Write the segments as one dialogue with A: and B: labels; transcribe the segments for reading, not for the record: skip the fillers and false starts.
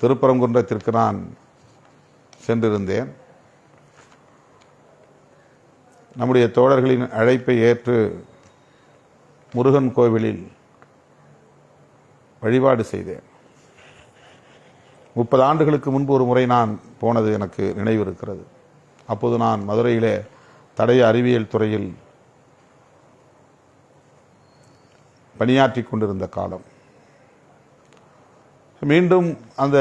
A: திருப்பரங்குன்றத்திற்கு நான் சென்றிருந்தேன். நம்முடைய தோழர்களின் அழைப்பை ஏற்று முருகன் கோவிலில் வழிபாடு செய்தேன். 30 ஆண்டுகளுக்கு முன்பு ஒரு முறை நான் போனது எனக்கு நினைவு இருக்கிறது. அப்போது நான் மதுரையிலே தடய அறிவியல் துறையில் பணியாற்றி கொண்டிருந்த காலம். மீண்டும் அந்த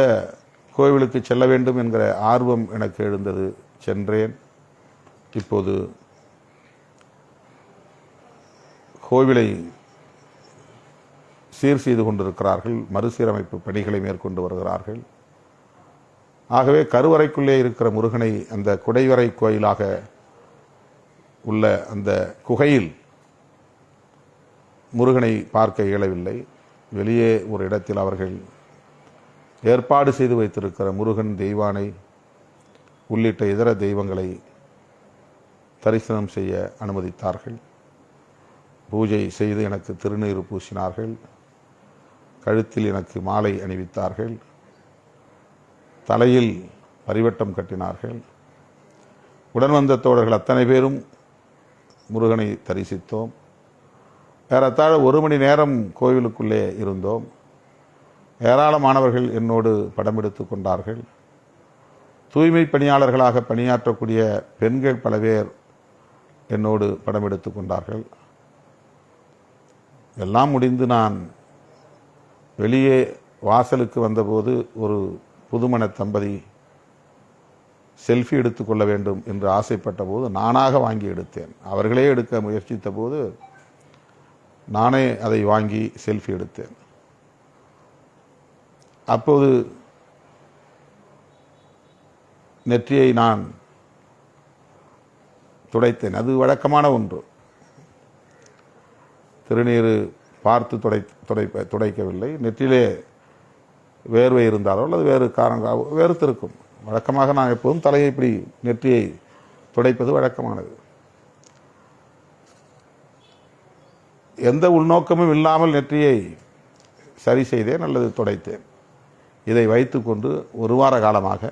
A: கோவிலுக்கு செல்ல வேண்டும் என்கிற ஆர்வம் எனக்கு எழுந்தது. சென்றேன். இப்போது கோவிலை சீர் செய்து கொண்டிருக்கிறார்கள். மறுசீரமைப்பு பணிகளை மேற்கொண்டு வருகிறார்கள். ஆகவே கருவறைக்குள்ளே இருக்கிற முருகனை அந்த குடைவரை கோயிலாக உள்ள அந்த குகையில் முருகனை பார்க்க இயலவில்லை. வெளியே ஒரு இடத்தில் அவர்கள் ஏற்பாடு செய்து வைத்திருக்கிற முருகன், தெய்வானை உள்ளிட்ட இதர தெய்வங்களை தரிசனம் செய்ய அனுமதித்தார்கள். பூஜை செய்து எனக்கு திருநீறு பூசினார்கள். கழுத்தில் எனக்கு மாலை அணிவித்தார்கள். தலையில் பரிவட்டம் கட்டினார்கள். உடன் வந்த தோழர்கள் அத்தனை பேரும் முருகனை தரிசித்தோம். ஏறத்தாழ 1 மணி நேரம் கோவிலுக்குள்ளே இருந்தோம். ஏராளமானவர்கள் என்னோடு படம் எடுத்து கொண்டார்கள். தூய்மை பணியாளர்களாக பணியாற்றக்கூடிய பெண்கள் பல பேர் என்னோடு படம் எடுத்து கொண்டார்கள். எல்லாம் முடிந்து நான் வெளியே வாசலுக்கு வந்தபோது ஒரு புதுமண தம்பதி செல்ஃபி எடுத்துக்கொள்ள வேண்டும் என்று ஆசைப்பட்ட போது நானாக வாங்கி எடுத்தேன். அவர்களே எடுக்க முயற்சித்த போது நானே அதை வாங்கி செல்ஃபி எடுத்தேன். அப்போது நெற்றியை நான் துடைத்தேன். அது வழக்கமான ஒன்று. திருநீறு பார்த்து துடைக்கவில்லை. நெற்றிலே வேர்வை இருந்தாலோ அல்லது வேறு காரணங்கள் வேறுத்திருக்கும். வழக்கமாக நான் எப்போதும் தலையை இப்படி நெற்றியை துடைப்பது வழக்கமானது. எந்த உள்நோக்கமும் இல்லாமல் நெற்றியை சரி செய்தேன் அல்லது துடைத்தேன். இதை வைத்துக்கொண்டு 1 வார காலமாக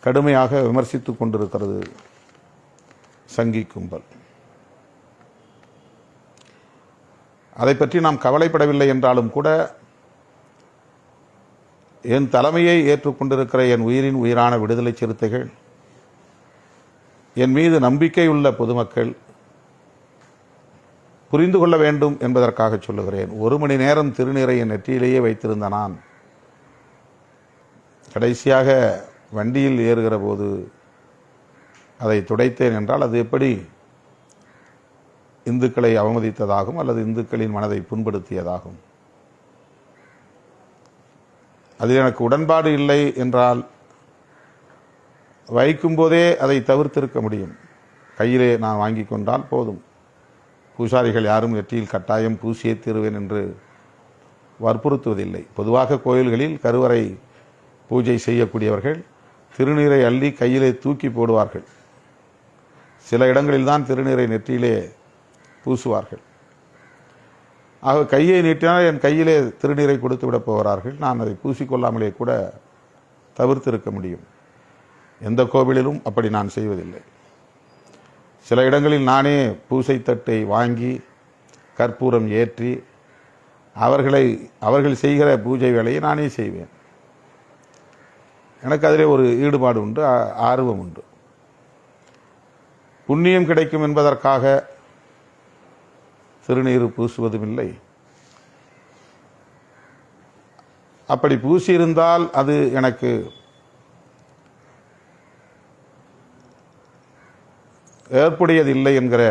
A: கடுமையாக விமர்சித்து கொண்டிருக்கிறது சங்கி கும்பல். அதை பற்றி நாம் கவலைப்படவில்லை என்றாலும் கூட என் தலைமையை ஏற்றுக்கொண்டிருக்கிற என் உயிரின் உயிரான விடுதலை சிறுத்தைகள், என் மீது நம்பிக்கை உள்ள பொதுமக்கள் புரிந்து கொள்ள வேண்டும் என்பதற்காக சொல்லுகிறேன். 1 மணி நேரம் திருநீரை என் நெற்றியிலேயே வைத்திருந்த நான் கடைசியாக வண்டியில் ஏறுகிற போது அதை துடைத்தேன் என்றால் அது எப்படி இந்துக்களை அவமதித்ததாகும் அல்லது இந்துக்களின் மனதை புண்படுத்தியதாகும்? அதில் எனக்கு உடன்பாடு இல்லை என்றால் வைக்கும்போதே அதை தவிர்த்திருக்க முடியும். கையிலே நான் வாங்கி கொண்டால் போதும். பூசாரிகள் யாரும் நெற்றியில் கட்டாயம் பூசியே தீருவேன் என்று வற்புறுத்துவதில்லை. பொதுவாக கோயில்களில் கருவறை பூஜை செய்யக்கூடியவர்கள் திருநீரை அள்ளி கையிலே தூக்கி போடுவார்கள். சில இடங்களில் தான் திருநீரை நெற்றியிலே பூசுவார்கள். ஆக கையை நீட்டினால் என் கையிலே திருநீரை கொடுத்து விட போகிறார்கள். நான் அதை பூசிக்கொள்ளாமலே கூட தவிர்த்திருக்க முடியும். எந்த கோவிலிலும் அப்படி நான் செய்வதில்லை. சில இடங்களில் நானே பூசை தட்டை வாங்கி கற்பூரம் ஏற்றி அவர்கள் செய்கிற பூஜை வேலையை நானே செய்வேன். எனக்கு அதிலே ஒரு ஈடுபாடு உண்டு, ஆர்வம் உண்டு. புண்ணியம் கிடைக்கும் என்பதற்காக திருநீறு பூசுவதும் இல்லை. அப்படி பூசியிருந்தால் அது எனக்கு ஏற்புடையதில்லை என்கிற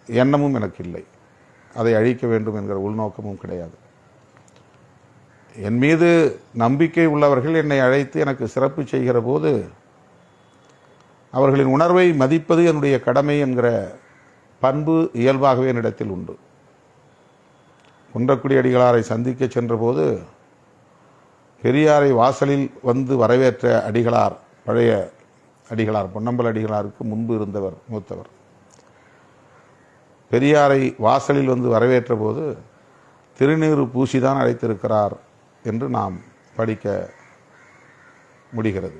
A: எண்ணமும் எனக்கு இல்லை. அதை அழிக்க வேண்டும் என்கிற உள்நோக்கமும் கிடையாது. என் மீது நம்பிக்கை உள்ளவர்கள் என்னை அழைத்து எனக்கு சிறப்பு செய்கிற போது அவர்களின் உணர்வை மதிப்பது என்னுடைய கடமை என்கிற பண்பு இயல்பாகவே என்னிடத்தில் உண்டு. குன்றக்குடி அடிகளாரை சந்திக்க சென்றபோது பெரியாரை வாசலில் வந்து வரவேற்ற அடிகளார், பழைய அடிகளார், பொன்னம்பல அடிகளாருக்கு முன்பு இருந்தவர், மூத்தவர், பெரியாரை வாசலில் வந்து வரவேற்ற போது திருநீறு பூசிதான் அழைத்திருக்கிறார் என்று நாம் படிக்க முடிகிறது.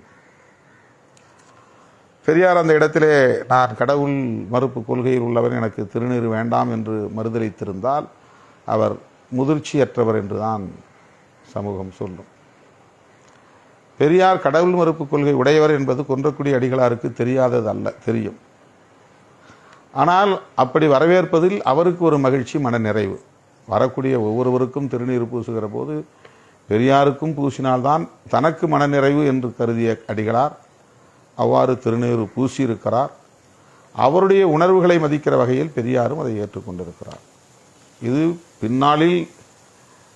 A: பெரியார் அந்த இடத்திலே நான் கடவுள் மறுப்பு கொள்கையில் உள்ளவர், எனக்கு திருநீறு வேண்டாம் என்று மறுதளித்திருந்தால் அவர் முதிர்ச்சியற்றவர் என்றுதான் சமூகம் சொல்லும். பெரியார் கடவுள் மறுப்பு கொள்கை உடையவர் என்பது குன்றக்குடி அடிகளாருக்கு தெரியாதது அல்ல, தெரியும். ஆனால் அப்படி வரவேற்பதில் அவருக்கு ஒரு மகிழ்ச்சி, மன நிறைவு. வரக்கூடிய ஒவ்வொருவருக்கும் திருநீறு பூசுகிற போது பெரியாருக்கும் பூசினால்தான் தனக்கு மனநிறைவு என்று கருதிய அடிகளார் அவ்வாறு திருநீறு பூசியிருக்கிறார். அவருடைய உணர்வுகளை மதிக்கிற வகையில் பெரியாரும் அதை ஏற்றுக்கொண்டிருக்கிறார். இது பின்னாளில்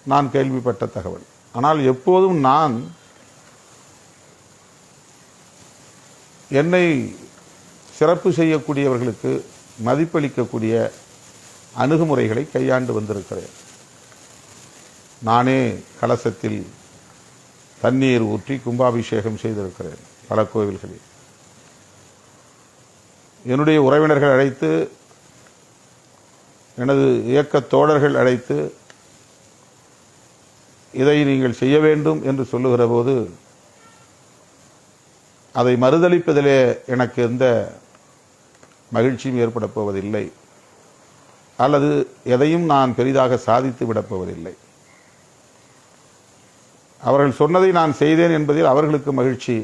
A: நான் கேள்விப்பட்ட தகவல். ஆனால் எப்போதும் நான் என்னை சிறப்பு செய்யக்கூடியவர்களுக்கு மதிப்பளிக்கக்கூடிய அணுகுமுறைகளை கையாண்டு வந்திருக்கிறேன். நானே கலசத்தில் தண்ணீர் ஊற்றி கும்பாபிஷேகம் செய்திருக்கிறேன் பல கோவில்களில். என்னுடைய உறவினர்கள் அழைத்து, எனது இயக்க தோழர்கள் அழைத்து இதை நீங்கள் செய்ய வேண்டும் என்று சொல்லுகிற போது அதை மறுதளிப்பதிலே எனக்கு எந்த மகிழ்ச்சியும் ஏற்பட போவதில்லை, அல்லது எதையும் நான் பெரிதாக சாதித்து விடப் போவதில்லை. அவர்கள் சொன்னதை நான் செய்தேன் என்பதில் அவர்களுக்கு மகிழ்ச்சி,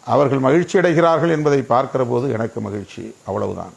A: அவர்கள் மகிழ்ச்சி அடைகிறார்கள் என்பதை பார்க்கிற போது எனக்கு மகிழ்ச்சி, அவ்வளவுதான்.